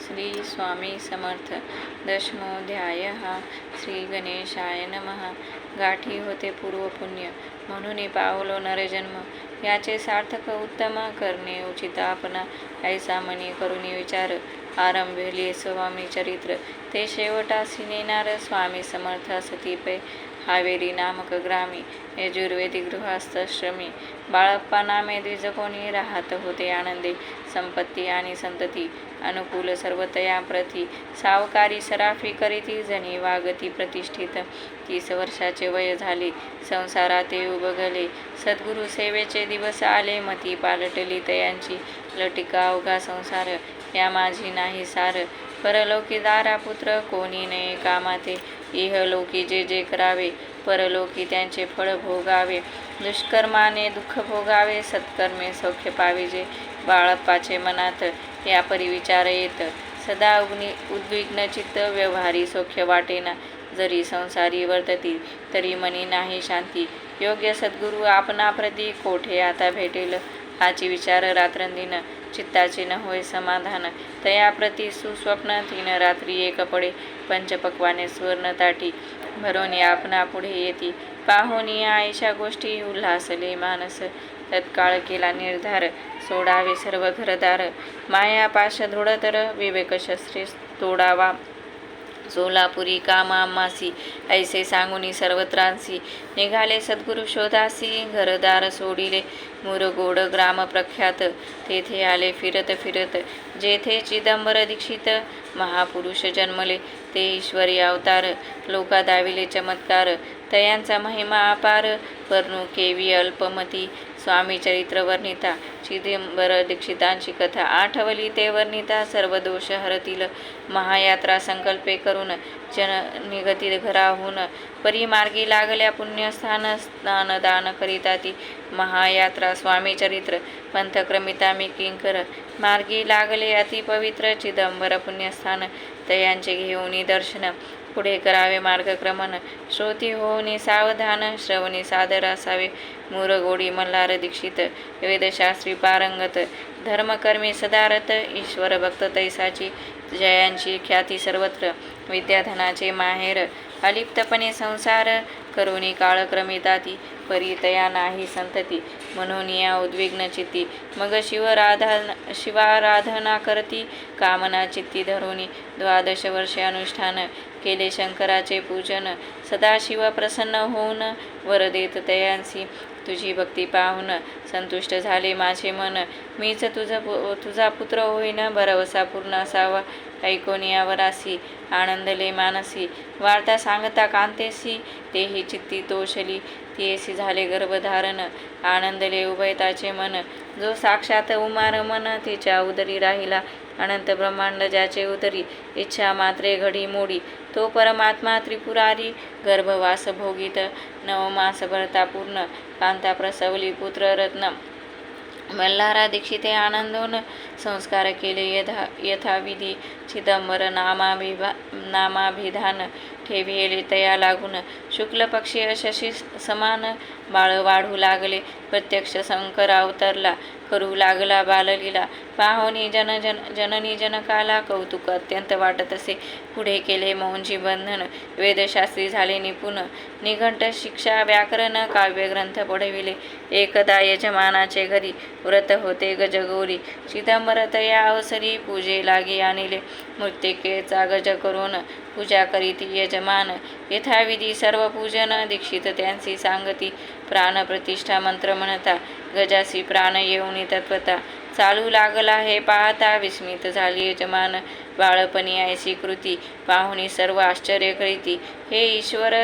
श्री स्वामी समर्थ. दशमोऽध्याय. श्री गणेशाय नमः. गाठी होते पूर्व पुण्य, म्हणून पावलो नरजन्म. याचे सार्थक उत्तम करणे उचित आपणा. ऐसा मनी करुणी विचार, आरंभिले स्वामी चरित्र. ते शेवटासी नेणार स्वामी समर्थ असती पै. हावेरी नामक ग्रामी, यजुर्वेदी गृहस्थाश्रमी. बाळप्पा नामे द्विज कोणी, राहत होते आनंदे. संपत्ती आणि संतती अनुकूल सर्वतया प्रती. सावकारी सराफी करीती, जणी वागती प्रतिष्ठित. 30 वर्षाचे वय झाले, संसारात ते उबगले. सद्गुरु सेवेचे दिवस आले, मती पालटली तयांची. लटिका अवघा संसार, या माझी नाही सार. परलोकी दारा पुत्र, कोणी नये कामाते. इहलोकी जे जे करावे, परलोकी त्यांचे फळ भोगावे. दुष्कर्माने दुःख भोगावे, सत्कर्मे सौख्य पाविजे. बाळप्पाचे मनात या परी विचार येत. सदा उद्विग्न चित्त, व्यवहारी सौख्य वाटेना. जरी संसारी वर्तती, तरी मनी नाही शांती. योग्य सद्गुरु आपणा प्रती, कोठे आता भेटेल. हाची विचार रात्रंदिन, चित्ताचे न होय समाधान. तया प्रती सुस्वप्न, 3 रात्री एक पडे. पंचपक्वाने सुवर्ण ताटी, भरोनी आपणा पुढे येती. पाहोनी आयशा गोष्टी, उल्हासले मानस. तत्काळ केला निर्धार, सोडावे सर्व घरदार. माया पाश दृढतर, विवेक शस्त्रे तोडावा. सोलापुरी कामामासी, ऐसे सांगुनी सर्वत्रांसी. निघाले सद्गुरु शोधासी, घरदार सोडिले. मुरगोड ग्राम प्रख्यात, तेथे आले फिरत फिरत. जेथे चिदंबर दीक्षित, महापुरुष जन्मले. ते ईश्वरी अवतार, लोका दाविले चमत्कार. तयांचा महिमा अपार, वर्णू केवी अल्पमती. स्वामी चरित्र वर्णिता, चिदंबर दीक्षितांची कथा. आठवली ते वर्णिता, सर्व दोष हरतील. महायात्रा संकल्पे करून, जन निगती घराहून. परिमार्गी लागल्या पुण्यस्थान, स्नानदान करिता ती. महायात्रा स्वामी चरित्र, पंथक्रमिता मी किंकर. मार्गी लागले अति पवित्र, चिदंबर पुण्यस्थान. तयांचे घेऊनी दर्शन, पुढे करावे मार्गक्रमण. श्रोती होऊनी सावधान, श्रवणी सादर असावे. मुरगोडी मल्हार दीक्षित, वेदशास्त्री पारंगत. धर्मकर्मी सदारत, ईश्वर भक्त तैसाची. जयांची ख्याती सर्वत्र, विद्याधनाचे माहेर. अलिप्तपणे संसार, करुणी काळक्रमिता ती. परितया नाही संतती, म्हणून या उद्विग्न चित्ती. मग शिवाराधना करती, कामना चित्ती धरुनी. 12 वर्षे अनुष्ठान, केले शंकराचे पूजन. सदाशिव प्रसन्न होऊन, वर देत तयांसी. तुझी भक्ती पाहून, संतुष्ट झाले माझे मन. मीच तुझा पुत्र होईन, भरवसा पूर्ण असावा. ऐकोन यावरासी, आनंदले मानसी. वार्ता सांगता कांतेसी, तेही चित्ती तोषली. तियेसी झाले गर्भधारण, आनंदले उभयताचे मन. जो साक्षात उमा रमण, तिच्या उदरी राहिला. अनंत ब्रह्मांड ज्याचे उदरी, इच्छा मात्रे घडी मोडी. तो परमात्मा त्रिपुरारी, गर्भवास भोगीत. 9 मास भरता पूर्ण, कांता प्रसवली पुत्र रत्न. मल्हारा दीक्षिते आनंदोन, संस्कार केले यथाविधी. चिदंबर नामाभिधान, ठेविले तया लागून. शुक्ल पक्षी अशशी समान, बाळ वाढू लागले. प्रत्यक्ष शंकर अवतरला, करू लागला बाललीला. पाहोनी जननी जनकाला, कौतुक अत्यंत वाटत असे. पुढे केले मौंजी बंधन, वेदशास्त्री झाले निपुण. निघंट शिक्षा व्याकरण, काव्यग्रंथ पढविले. एकदा यजमानाचे घरी, व्रत होते गजगौरी. चिदंबर तया अवसरी, पूजे लागी आणले. मृत्तिकेचा गज करून, पूजा करीती यजमान. यथाविधी सर्व पूजन, दीक्षित त्यांची सांगती. प्राणप्रतिष्ठा मंत्र म्हणता, गजासी प्राण येऊनी तत्वता. चालू लागला हे पाहता, विस्मित झाली यजमान. बाळपणी ऐसी कृती, पाहुणी सर्व आश्चर्य करीती. हे ईश्वर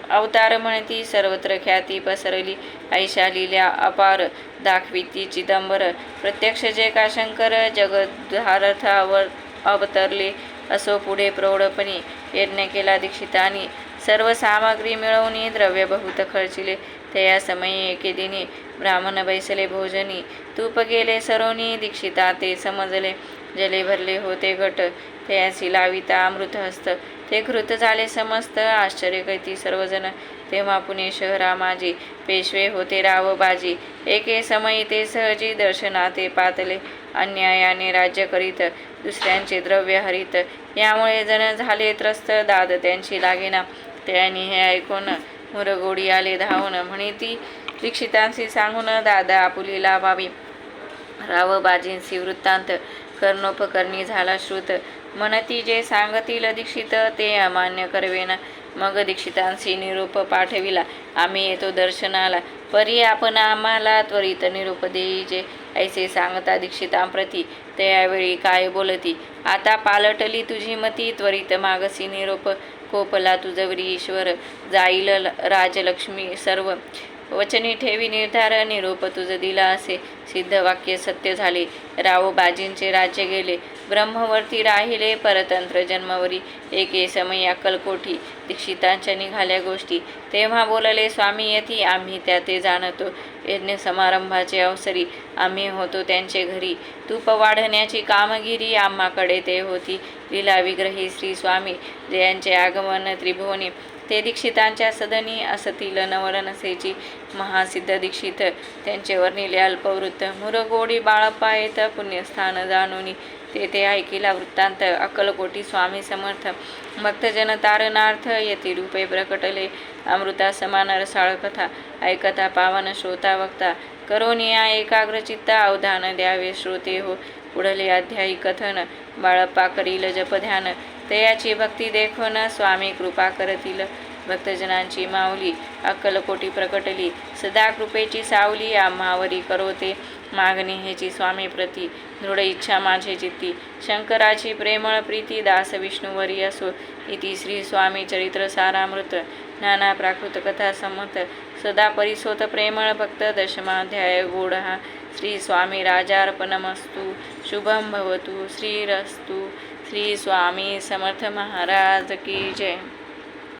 अवतार म्हणती, सर्वत्र ख्याती पसरली. ऐशा लील्या अपार, दाखविती चिदंबर. प्रत्यक्ष जे का शंकर, जगद्धार्थ अवतरले. असो पुढे प्रौढपणी, यज्ञ केला दीक्षितांनी. सर्व सामग्री मिळवणी, द्रव्य बहुत खर्चिले. तया समयी एके दिनी, ब्राह्मण बैसले भोजनी. तूप गेले सरोनी, दीक्षिता ते समजले. जले भरले होते घट, तयासी लाविता अमृत हस्त. ते कृत झाले समस्त आश्चर्य कैती सर्वजण. तेव्हा पुणे शहरा माझी पेशवे होते राव बाजी. एके समयी ते सहजी दर्शनाते पातले. अन्यायाने राज्य करीत दुसऱ्यांचे द्रव्य हरीत. यामुळे जण झाले त्रस्त दाद त्यांची लागेना. त्यांनी हे ऐकून मुरगोडी आले धावून. म्हणे ती दीक्षितांशी सांगून दादा आपुली लाभावी. राव बाजींसी वृत्तांत कर्णोपकर्णी झाला श्रुत. म्हणती जे सांगतील दीक्षित ते अमान्य करवेना. मग दीक्षितांशी निरोप पाठविला. आम्ही येतो दर्शनाला. परी आपण आम्हाला त्वरित निरोप देईजे. ऐसे सांगता दीक्षितांप्रती त्यावेळी काय बोलती. आता पालटली तुझी मती त्वरित मागसी निरोप. कोपला तुझवरी ईश्वर जाईल राजलक्ष्मी सर्व. वचनी ठेवी निर्धार निरोप तुझ दिला असे. सिद्ध वाक्य सत्य झाले. राव बाजींचे राज्य गेले. ब्रह्मवर्ती राहिले परतंत्र जन्मवरी. एके समयी अक्कलकोठी दीक्षितांच्या निघाल्या गोष्टी. तेव्हा बोलले स्वामी येती आम्ही त्या ते जाणतो. यज्ञ समारंभाचे अवसरी आम्ही होतो त्यांचे घरी. तूप वाढण्याची कामगिरी आम्हाकडे ते होती. लीला विग्रही श्री स्वामी जयांचे आगमन त्रिभुवनी. ते दीक्षितांच्या सदनी असतील नवरनसेची महासिद्ध दीक्षित. त्यांचे वर्णिले अल्पवृत्त मुरगोडी बाळप्पा येत पुण्यस्थान जाणोनी. तेथे ऐकिला वृत्तांत अक्कलकोटी स्वामी समर्थ. भक्तजन तारणार्थ येती रूपे प्रकटले. अमृता समान रसाळ कथा ऐकता पावन श्रोता वक्ता. करोनिया एकाग्रचित्ता अवधान द्यावे श्रोते हो. पुढले अध्यायी कथन बाळप्पा करील जपध्यान. तयाची भक्ती देखून स्वामी कृपा करतील. भक्तजनांची माऊली अक्कलकोटी प्रकटली. सदा कृपेची सावली आम्हावरी करोते. मागणी हेची स्वामी प्रती दृढ इच्छा माझे चित्ती. शंकराची प्रेमळ प्रीती दास विष्णुवरी असो. इति श्री स्वामी चरित्र सारामृत. नाना प्राकृत कथा संमत. सदा परिसोत प्रेमळ भक्त. दशमाध्याय गूढः. श्री स्वामी राजार्पणमस्तु. शुभं भवतु. श्रीरस्तु. श्री स्वामी समर्थ महाराज की जय.